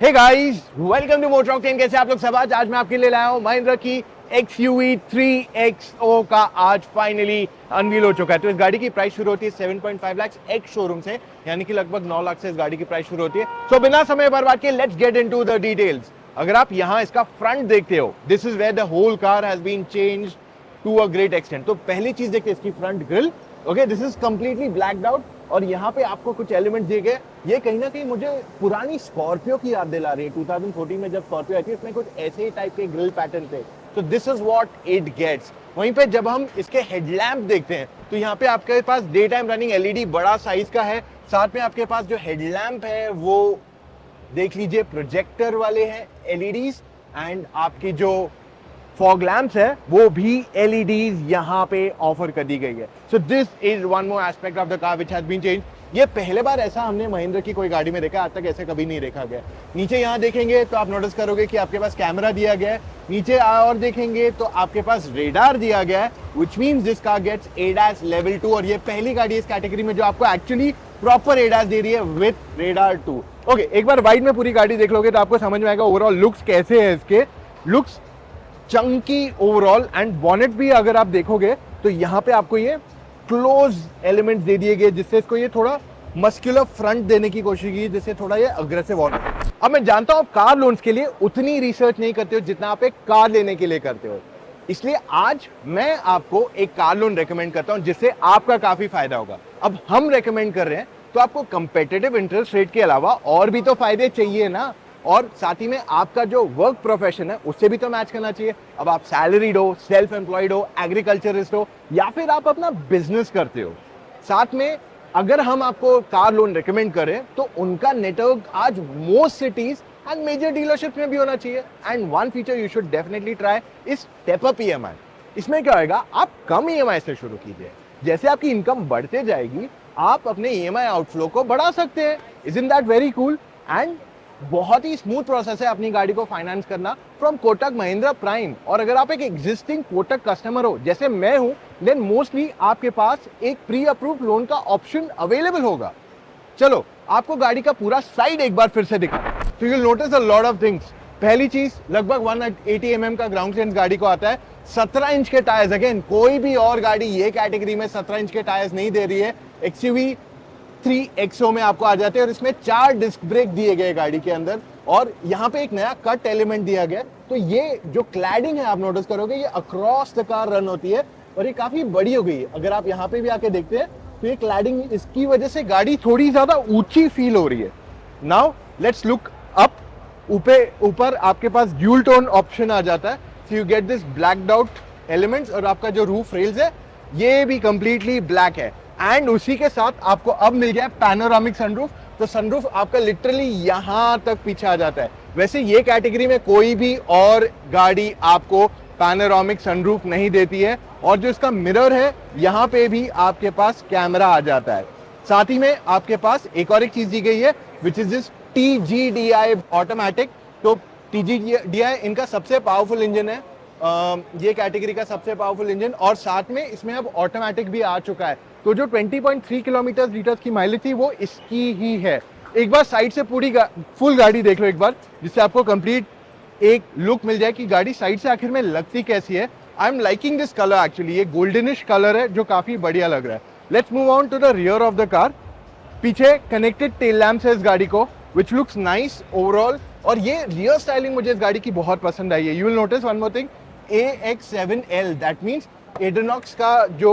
Hey guys, welcome to Motor Octane. कैसे आप लोग सब? आज मैं आपके लिए लाया हूँ महिंद्रा की XUV 3XO का आज फाइनली अनवील हो चुका है। तो इस गाड़ी की प्राइस शुरू होती है 7.5 लाख एक्स शोरूम से, यानी कि लगभग 9 लाख से इस गाड़ी की प्राइस शुरू होती है। तो बिना समय बर्बाद के let's get into the details. अगर आप यहाँ इसका फ्रंट देखते हो, this is where the whole car has been changed to a great extent. तो पहली चीज देखते हैं इसकी front grille. Okay, this is completely blacked out और यहाँ पे आपको कुछ एलिमेंट दिए गए। ये कहीं ना कहीं मुझे पुरानी स्कॉर्पियो की याद दिला रही है। 2014 में जब स्कॉर्पियो आई थी, इसमें कुछ ऐसे ही टाइप के ग्रिल पैटर्न थे। तो this is what it gets. वहीं पे जब हम इसके हेडलैम्प देखते हैं तो यहाँ पे आपके पास डे टाइम रनिंग एलईडी बड़ा साइज का है। साथ में आपके पास जो हेडलैम्प है वो देख लीजिए प्रोजेक्टर वाले हैं एलईडीज, एंड आपकी जो फॉग लैंप्स है वो भी एलईडीज यहाँ पे ऑफर कर दी गई है। So this is one more aspect of the car which has been change. ये पहले बार ऐसा हमने महिंद्रा की कोई गाड़ी में देखा, आज तक ऐसे कभी नहीं देखा गया। नीचे यहाँ देखेंगे तो आप नोटिस करोगे कि आपके पास कैमरा दिया गया है। नीचे और देखेंगे तो आपके पास रेडार दिया गया है, which means this car gets ADAS level 2 और ये पहली गाड़ी इस कैटेगरी में जो आपको एक्चुअली प्रॉपर ADAS दे रही है विद रेडार 2। ओके, एक बार वाइड में पूरी गाड़ी देख लोगे तो आपको समझ में आएगा ओवरऑल लुक्स कैसे है इसके। Looks Chunky overall, and bonnet भी अगर आप देखोगे तो यहाँ पे आपको ये क्लोज एलिमेंट्स दे दिए गए जिससे इसको ये थोड़ा मस्कुलर फ्रंट देने की कोशिश की, जिससे थोड़ा ये अग्रेसिव होना। अब मैं जानता हूँ आप कार लोन्स के लिए उतनी रिसर्च नहीं करते हो जितना आप एक कार लेने के लिए करते हो, इसलिए आज मैं आपको एक कार लोन रेकमेंड करता हूँ जिससे आपका काफी फायदा होगा। अब हम रेकमेंड कर रहे हैं तो आपको कंपेटिटिव इंटरेस्ट रेट के अलावा और भी तो फायदे चाहिए ना, और साथ ही में आपका जो वर्क प्रोफेशन है उससे भी तो मैच करना चाहिए। अब आप सैलरीड हो, सेल्फ एम्प्लॉयड हो, एग्रीकल्चरिस्ट हो, या फिर आप अपना बिजनेस करते हो। साथ में अगर हम आपको कार लोन रेकमेंड करें तो उनका नेटवर्क आज most cities and major dealership में भी होना चाहिए। And one feature you should definitely try is step up EMI। इसमें क्या होगा, आप कम EMI से शुरू कीजिए। जैसे आपकी इनकम बढ़ते जाएगी आप अपने EMI आउटफ्लो को बढ़ा सकते हैं। Isn't that very cool? And बहुत ही स्मूथ प्रोसेस है अपनी गाड़ी को फाइनेंस करना फ्रॉम कोटक महिंद्रा प्राइम। और अगर आप एक एग्जिस्टिंग कोटक कस्टमर हो जैसे मैं हूं, देन मोस्टली आपके पास एक प्री अप्रूव्ड लोन का ऑप्शन अवेलेबल होगा। चलो आपको गाड़ी का पूरा साइड एक बार फिर से दिखा। तो you will notice a lot of things. पहली चीज, लगभग 180 mm का ग्राउंड क्लियरेंस गाड़ी को आता है। 17 इंच के टायर्स, अगेन कोई भी और गाड़ी ये कैटेगरी में 17 इंच के टायर्स नहीं दे रही है। XUV 3XO में आपको आ जाते हैं और इसमें 4 डिस्क ब्रेक दिए गए गाड़ी के अंदर, और यहाँ पे एक नया कट एलिमेंट दिया गया। तो ये जो क्लैडिंग है आप नोटिस करोगे ये अक्रॉस द कार रन होती है और ये काफी बड़ी हो गई है। अगर आप यहाँ पे भी आके देखते हैं तो ये क्लैडिंग, इसकी वजह से गाड़ी थोड़ी ज्यादा ऊंची फील हो रही है। Now let's look up. ऊपर आपके पास ड्यूल टोन ऑप्शन आ जाता है, so you get this blacked out elements, और आपका जो रूफ रेल्स है ये भी कंप्लीटली ब्लैक है। एंड उसी के साथ आपको अब मिल गया पैनोरामिक सनरूफ। तो सनरूफ आपका लिटरली यहां तक पीछे आ जाता है। वैसे ये कैटेगरी में कोई भी और गाड़ी आपको पैनोरामिक सनरूफ नहीं देती है। और जो इसका मिरर है यहाँ पे भी आपके पास कैमरा आ जाता है। साथ ही में आपके पास एक और एक चीज दी गई है which is this TGDI automatic. तो TGDI इनका सबसे पावरफुल इंजन है, ये कैटेगरी का सबसे पावरफुल इंजन, और साथ में इसमें अब ऑटोमेटिक भी आ चुका है। तो जो 20.3 किलोमीटर लीटर की माइलेज थी वो इसकी ही है। एक बार साइड से पूरी फुल गाड़ी देख लो एक बार, जिससे आपको कंप्लीट एक लुक मिल जाए कि गाड़ी साइड से आखिर में लगती कैसी है। I am liking this colour actually, ये गोल्डनिश कलर है जो काफी बढ़िया लग रहा है। Let's move on to the rear of the car. पीछे कनेक्टेड टेल लैम्प्स है इस गाड़ी को, विच लुक्स नाइस ओवरऑल, और ये रियर स्टाइलिंग मुझे इस गाड़ी की बहुत पसंद आई है। You will notice one more thing, AX7L, that means AdrenoX का जो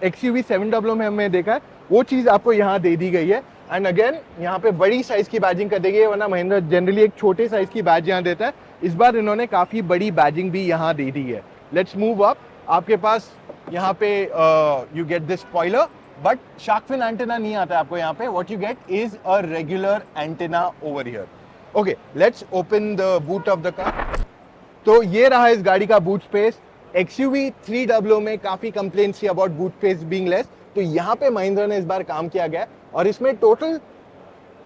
XUV 700 में हमने देखा है वो चीज आपको यहाँ दे दी गई है। एंड अगेन यहाँ पे बड़ी साइज की बैजिंग कर दी गई है, वरना महिंद्रा जनरली एक छोटे साइज की बैज यहाँ देता है। इस बार इन्होंने काफी बड़ी बैजिंग भी यहाँ दे दी है। Let's move up. आपके पास यहाँ पे you get this spoiler, but shark fin antenna नहीं आता है आपको यहाँ पे। What you get is a regular antenna over here. Okay, let's open the boot of the car. तो ये रहा इस गाड़ी का बूट स्पेस। XUV 300 में काफी कंप्लेंट्स थी about boot space being less, तो यहाँ पे महिंद्रा ने इस बार काम किया गया और इसमें टोटल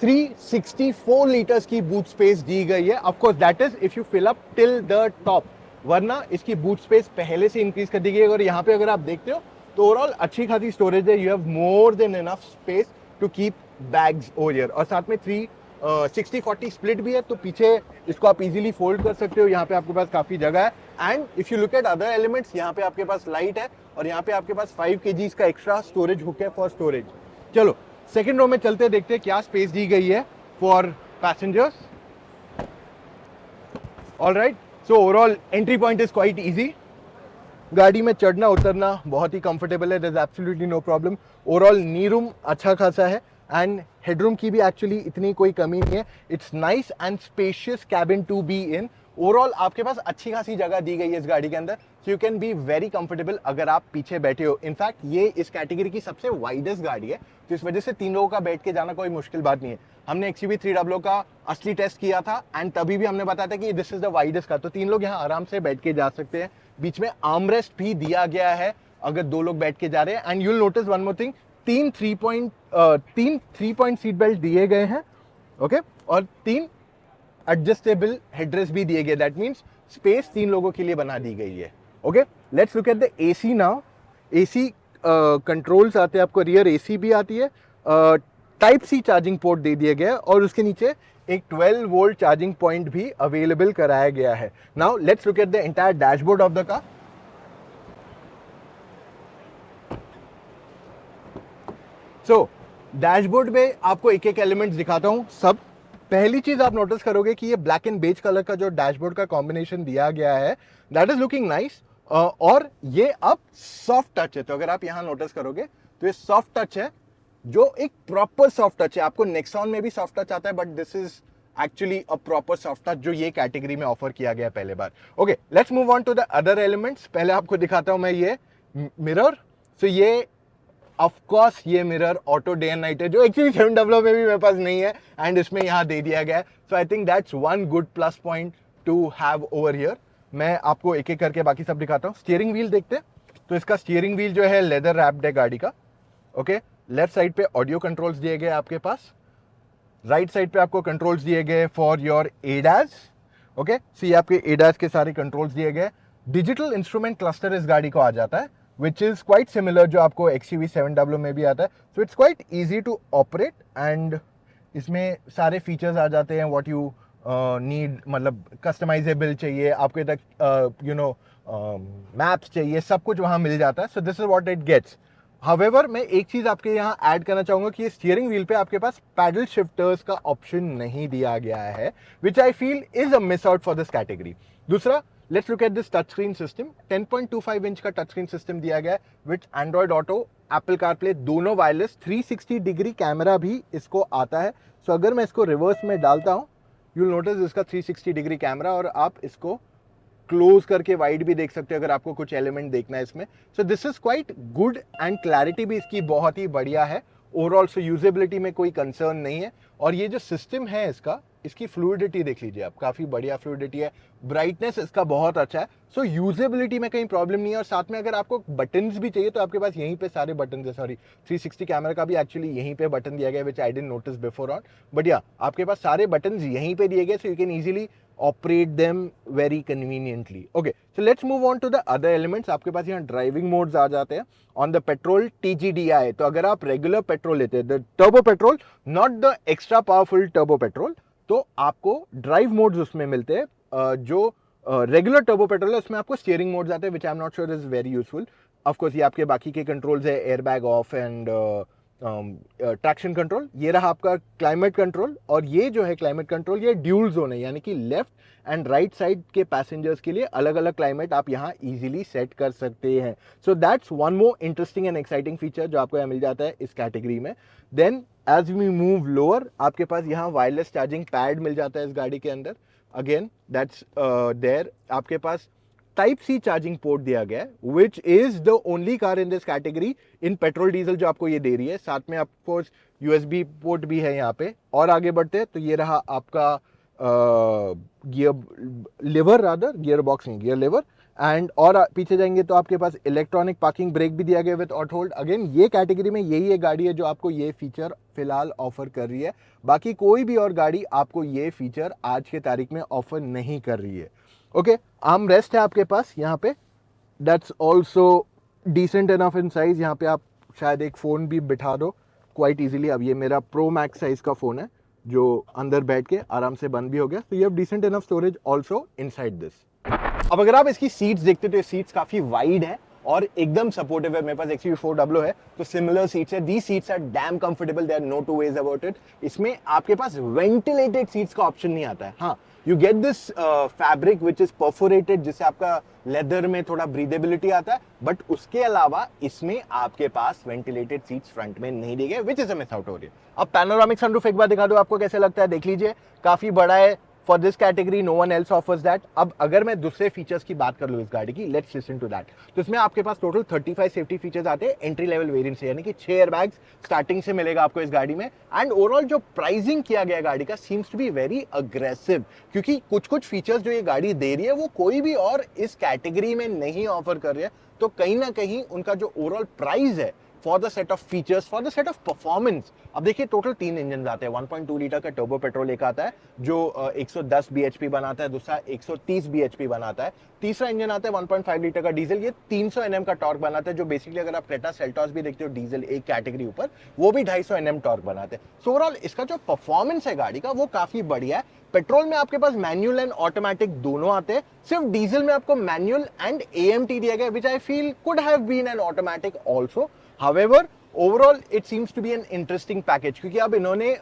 364 लीटर्स की बूट स्पेस दी गई है। Of course that is if you fill up till the top, वरना इसकी बूट स्पेस पहले से इंक्रीज कर दी गई है। और यहाँ पे अगर आप देखते हो तो ओवरऑल अच्छी खासी स्टोरेज है। You have more than enough space to keep bags over here, और साथ में 3 60-40 स्प्लिट भी है, तो पीछे इसको आप इजीली फोल्ड कर सकते हो, यहाँ पे आपके पास काफी जगह है। And if you look at other elements, यहाँ पे आपके पास लाइट है और यहाँ पे आपके पास 5 kgs का एक्स्ट्रा स्टोरेज हुक है फॉर स्टोरेज। चलो सेकंड रो में चलते देखते हैं क्या स्पेस दी गई है for passengers. Alright, so overall entry point is quite easy, गाड़ी में चढ़ना उतरना बहुत ही कंफर्टेबल है, there is absolutely no problem. Overall knee room अच्छा खासा है एंड हेडरूम की भी एक्चुअली इतनी कोई कमी नहीं है। It's nice and spacious cabin to be in. Overall आपके पास अच्छी खासी जगह दी गई है इस गाड़ी के अंदर, सो you can be very comfortable अगर आप पीछे बैठे हो। इनफैक्ट ये इस कैटेगरी की सबसे वाइडेस्ट गाड़ी है, तो इस वजह से 3 लोगों का बैठ के जाना कोई मुश्किल बात नहीं है। हमने XUV 300 का असली टेस्ट किया था एंड तभी भी हमने बताया था कि दिस इज द वाइडेस्ट का, तो 3 लोग यहाँ आराम से बैठ के जा सकते हैं। बीच में आर्मरेस्ट भी दिया गया है अगर 2 लोग बैठ के जा रहे हैं। And you will notice one more thing, 3 3 point seat belt दिए गए हैं, ओके, और 3 एडजस्टेबल हेडरेस्ट भी दिए गए, दैट मीन्स स्पेस 3 लोगों के लिए बना दी गई है। Okay, let's look at the AC now. AC controls आते हैं आपको, रियर AC भी आती है, टाइप C चार्जिंग पोर्ट दे दिया गया है और उसके नीचे एक 12 वोल्ट चार्जिंग पॉइंट भी अवेलेबल कराया गया है। Now let's look at the entire dashboard of the car. So dashboard में आपको एक एक एलिमेंट दिखाता हूं सब। पहली चीज आप नोटिस करोगे कि ये ब्लैक एंड बेज कलर का जो डैशबोर्ड का कॉम्बिनेशन दिया गया है, दैट इज लुकिंग नाइस। और ये अब सॉफ्ट टच है, तो अगर आप यहां नोटिस करोगे तो ये सॉफ्ट टच है, जो एक प्रॉपर सॉफ्ट टच है। आपको नेक्सॉन में भी सॉफ्ट टच आता है, but this is actually a proper soft touch जो ये कैटेगरी में ऑफर किया गया पहले बार। Okay, let's move on to the other elements. पहले आपको दिखाता हूं मैं ये मिरर। सो ये ऑफ कोर्स ये mirror auto day and night है, जो एक्चुअली 700 में भी मेरे पास नहीं है एंड इसमें यहाँ दे दिया गया है। So I think that's one good plus point to have over here. मैं आपको एक एक करके बाकी सब दिखाता हूँ। स्टीयरिंग व्हील देखते हैं, तो इसका स्टीयरिंग व्हील जो है लेदर रैप्ड है गाड़ी का। ओके, लेफ्ट साइड पे ऑडियो कंट्रोल्स दिए गए आपके पास, राइट साइड पे आपको कंट्रोल्स दिए गए फॉर योर एडास। ओके, सी आपके एडास के सारे कंट्रोल्स दिए गए। डिजिटल इंस्ट्रूमेंट क्लस्टर इस गाड़ी को आ जाता है, which is quite similar जो आपको XUV 700 में भी आता है। So it's quite easy to operate and इसमें सारे फीचर्स आ जाते हैं what you need, मतलब कस्टमाइजेबल चाहिए आपको, तक यू नो मैप्स चाहिए, सब कुछ वहाँ मिल जाता है। So this is what it gets. However, मैं एक चीज आपके यहाँ ऐड करना चाहूंगा कि स्टीयरिंग व्हील पे आपके पास पैडल शिफ्टर्स का ऑप्शन नहीं दिया गया है, which I feel is a miss out for this category. दूसरा, let's look at this touch screen system. 10.25 inch का टच स्क्रीन सिस्टम दिया गया है with Android auto, Apple CarPlay, दोनों वायरलेस। 360 डिग्री कैमरा भी इसको आता है। सो अगर मैं इसको रिवर्स में डालता हूँ, यू विल नोटिस इसका 360 डिग्री कैमरा, और आप इसको क्लोज करके वाइड भी देख सकते हो अगर आपको कुछ एलिमेंट देखना है इसमें। सो this is quite good and clarity भी इसकी बहुत ही बढ़िया है। ओवरऑल सो यूजेबिलिटी में कोई कंसर्न नहीं है। और ये जो सिस्टम है इसकी फ्लूइडिटी देख लीजिए आप, काफी बढ़िया फ्लूइडिटी है। ब्राइटनेस इसका बहुत अच्छा है। सो यूजेबिलिटी में कहीं प्रॉब्लम नहीं है। और साथ में अगर आपको बटन्स भी चाहिए तो आपके पास यहीं पे सारे बटन है। सॉरी, 360 कैमरा का भी एक्चुअली यहीं पे बटन दिया गया, which I didn't notice before on, but या आपके पास सारे बटन यहीं पे दिए गए, so you can easily operate them very conveniently. Okay, so let's move on to the other elements. आपके पास यहाँ ड्राइविंग मोड्स आ जाते हैं। ऑन द पेट्रोल TGDI, तो अगर आप रेगुलर पेट्रोल लेते हैं, the turbo petrol, not the extra powerful turbo petrol, तो आपको ड्राइव मोड्स उसमें मिलते हैं। जो रेगुलर टर्बो पेट्रोल है उसमें आपको स्टीयरिंग मोड्स आते हैं, which I am not sure is very useful. Of course ये आपके बाकी के कंट्रोल्स है, air bag off and traction control. ये रहा आपका क्लाइमेट कंट्रोल, और ये जो है क्लाइमेट कंट्रोल ये ड्यूल जोन है, यानी कि लेफ्ट एंड राइट साइड के पैसेंजर्स के लिए अलग अलग क्लाइमेट आप यहाँ इजीली सेट कर सकते हैं। So that's one more interesting and exciting feature जो आपको यहाँ मिल जाता है इस कैटेगरी में। Then as we move lower, आपके पास यहाँ वायरलेस चार्जिंग पैड मिल जाता है इस गाड़ी के अंदर। Again that's there. आपके पास टाइप C चार्जिंग पोर्ट दिया गया है, which is the only car in this category in petrol diesel जो आपको ये दे रही है। साथ में आपको USB पोर्ट भी है यहाँ पे। और आगे बढ़ते हैं तो ये रहा आपका gear liver, rather gear box नहीं, गियर लिवर। एंड और पीछे जाएंगे तो आपके पास इलेक्ट्रॉनिक पार्किंग ब्रेक भी दिया गया विद ऑटो होल्ड। अगेन ये कैटेगरी में यही एक गाड़ी है जो आपको ये फीचर फिलहाल ऑफर कर रही है, बाकी कोई भी और गाड़ी आपको ये फीचर आज के तारीख में ऑफर नहीं कर रही है। ओके, आर्म रेस्ट है आपके पास यहाँ पे, that's also decent enough in size. यहाँ पे आप शायद एक फ़ोन भी बिठा दो क्वाइट इजीली। अब ये मेरा प्रो मैक्स साइज का फ़ोन है, जो अंदर बैठ के आराम से बंद भी हो गया। तो you have decent enough storage also inside this. अब अगर आप इसकी सीट्स देखते हो तो ये सीट्स काफी वाइड है और एकदम सपोर्टिव है। मेरे पास XUV400 है तो सिमिलर सीट्स है। The seats are damn comfortable, there no two ways about it. इसमें आपके पास वेंटिलेटेड सीट्स का ऑप्शन नहीं आता है। हाँ, you get this fabric which is perforated, जिससे आपका लेदर में थोड़ा ब्रीदेबिलिटी आता है, बट उसके अलावा इसमें आपके पास वेंटिलेटेड सीट्स फ्रंट में नहीं दी गए, which is a miss out हो रही है। अब पैनोरामिक सनरूफ एक बार दिखा दो, आपको कैसे लगता है, देख लीजिए, काफी बड़ा है। For this category no one else offers that. अब अगर मैं दूसरे फीचर्स की बात कर लूं इस गाड़ी की, लेट्स लिसन टू दैट। तो इसमें आपके पास टोटल 35 सेफ्टी फीचर्स आते हैं एंट्री लेवल वेरिएंट से, यानी कि 6 एयरबैग्स स्टार्टिंग से मिलेगा आपको इस गाड़ी में। एंड ओवरऑल जो प्राइसिंग किया गया गाड़ी का seems to be very aggressive, क्योंकि कुछ कुछ फीचर्स जो ये गाड़ी दे रही है वो कोई भी और इस कैटेगरी में नहीं ऑफर कर रही है। तो कहीं ना कहीं उनका जो ओवरऑल प्राइस है for the set of features, for the set of performance. अब देखिए टोटल 3 इंजन आते हैं। 1.2 लीटर का टर्बो पेट्रोल एक आता है जो 110 bhp बनाता है, दूसरा 130 bhp बनाता है, तीसरा इंजन आता है 1.5 लीटर का डीजल, ये 300 Nm का टॉर्क बनाता है, जो बेसिकली अगर आप क्रेटा सेल्टॉस भी देखते हो डीजल एक कैटेगरी ऊपर, वो भी 250 Nm टॉर्क बनाते हैं। सो ओवरऑल इसका जो परफॉर्मेंस है गाड़ी का वो काफी बढ़िया है। पेट्रोल में आपके पास मैनुअल एंड ऑटोमेटिक दोनों आते हैं, सिर्फ डीजल में आपको मैनुअल एंड AMT दिया गया, which I feel could have been an automatic also. However, overall it seems to be an interesting package, क्योंकि अब इन्होंने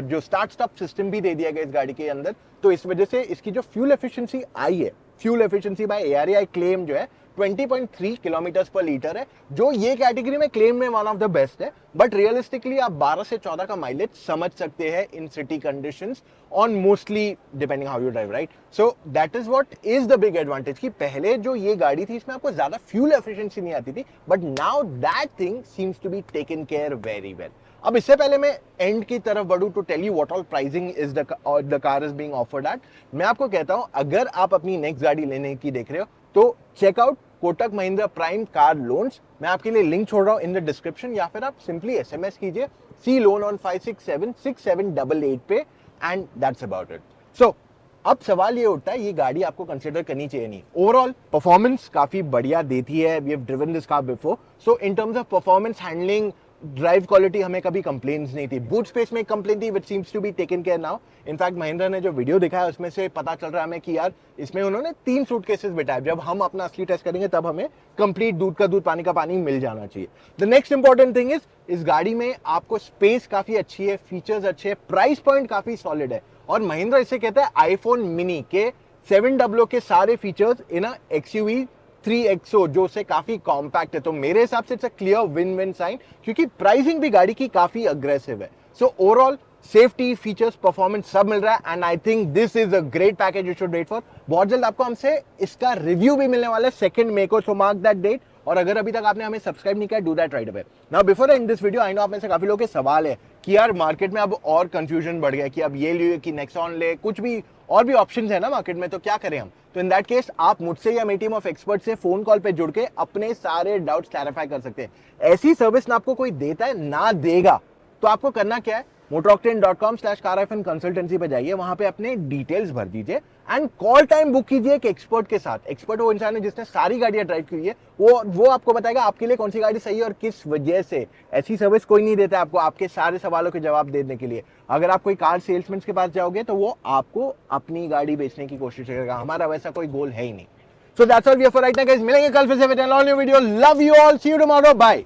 जो स्टार्ट स्टॉप सिस्टम भी दे दिया गया इस गाड़ी के अंदर, तो इस वजह से इसकी जो फ्यूल एफिशिएंसी आई है, fuel efficiency by ARAI claim जो है 20.3 किलोमीटर पर लीटर है, जो ये कैटेगरी में क्लेम में वन ऑफ द बेस्ट है। बट रियलिस्टिकली आप 12 से 14 का माइलेज समझ सकते हैं इन city conditions on mostly depending how you drive, right. So that is what is the big advantage, कि पहले जो ये गाड़ी थी इसमें आपको ज्यादा फ्यूल एफिशिएंसी नहीं आती थी, but now that thing seems to be taken care very well. अब इससे पहले मैं एंड की तरफ बढ़ूं to tell you what all pricing is the car is being offered at, मैं आपको कहता हूं अगर आप अपनी नेक्स्ट गाड़ी लेने की देख रहे हो तो check out Kotak Mahindra prime car loans. मैं आपके लिए लिंक छोड़ रहा हूं इन द डिस्क्रिप्शन, या फिर आप सिंपली SMS कीजिए सी लोन ऑन 5676788 पे, एंड दैट्स अबाउट इट। सो अब सवाल ये उठता है ये गाड़ी आपको कंसीडर करनी चाहिए नहीं। ओवरऑल परफॉर्मेंस काफी बढ़िया देती है, we have driven this car before, so in terms of performance, handling, drive quality हमें कभी कंप्लेंट्स नहीं थी। बूट स्पेस में कंप्लेंट थी which seems to be taken care now. In fact Mahindra ने जो वीडियो दिखाया उसमें से पता चल रहा है हमें कि यार इसमें उन्होंने 3 सूटकेसेस बिठाए, जब हम अपना असली टेस्ट करेंगे तब हमें कंप्लीट दूध का दूध पानी का पानी मिल जाना चाहिए। The next important thing is इस गाड़ी में आपको स्पेस काफी अच्छी है, फीचर्स अच्छे हैं, प्राइस पॉइंट काफी सॉलिड है, और महिंद्रा इसे कहता है आईफोन मिनी के 700 के सारे फीचर्स इन XUV 3XO, जो से काफी कॉम्पैक्ट है। तो मेरे हिसाब से it's a clear win win sign, क्योंकि प्राइसिंग भी गाड़ी की काफी अग्रेसिव है। So overall safety, features, performance सब मिल रहा है, and I think this is a great package you should wait for. बहुत जल्द आपको हमसे इसका रिव्यू भी मिलने वाला है 2 मई को, सो मार्क दैट डेट। और अगर अभी तक आपने हमें सब्सक्राइब नहीं किया, do that right away. Now before and this video, I know आप में से काफी लोगों के सवाल है कि यार मार्केट में अब और कंफ्यूजन बढ़ गया कि अब ये ले कि नेक्सॉन ले, कुछ भी और भी ऑप्शंस है ना मार्केट में, तो क्या करें हम। तो इन दैट केस आप मुझसे या मेरी टीम ऑफ एक्सपर्ट से फोन कॉल पे जुड़ के अपने सारे डाउट्स क्लैरिफाई कर सकते हैं। ऐसी सर्विस ना आपको कोई देता है ना देगा, तो आपको करना क्या है, motoroctane.com/car-consultancy पे जाइए, वहां पे अपने डिटेल्स भर दीजिए एंड कॉल टाइम बुक कीजिए एक एक्सपर्ट के साथ। एक्सपर्ट वो इंसान है जिसने सारी गाड़ियां ड्राइव की है, वो आपको बताएगा आपके लिए कौन सी गाड़ी सही है और किस वजह से। ऐसी सर्विस कोई नहीं देता आपको आपके सारे सवालों के जवाब देने के लिए। अगर आप कोई कार सेल्समैन के पास जाओगे तो वो आपको अपनी गाड़ी बेचने की कोशिश करेगा, हमारा वैसा कोई गोल है ही नहीं। So that's all for right now guys, मिलेंगे कल फिर से with a new video. Love you all, see you tomorrow, bye.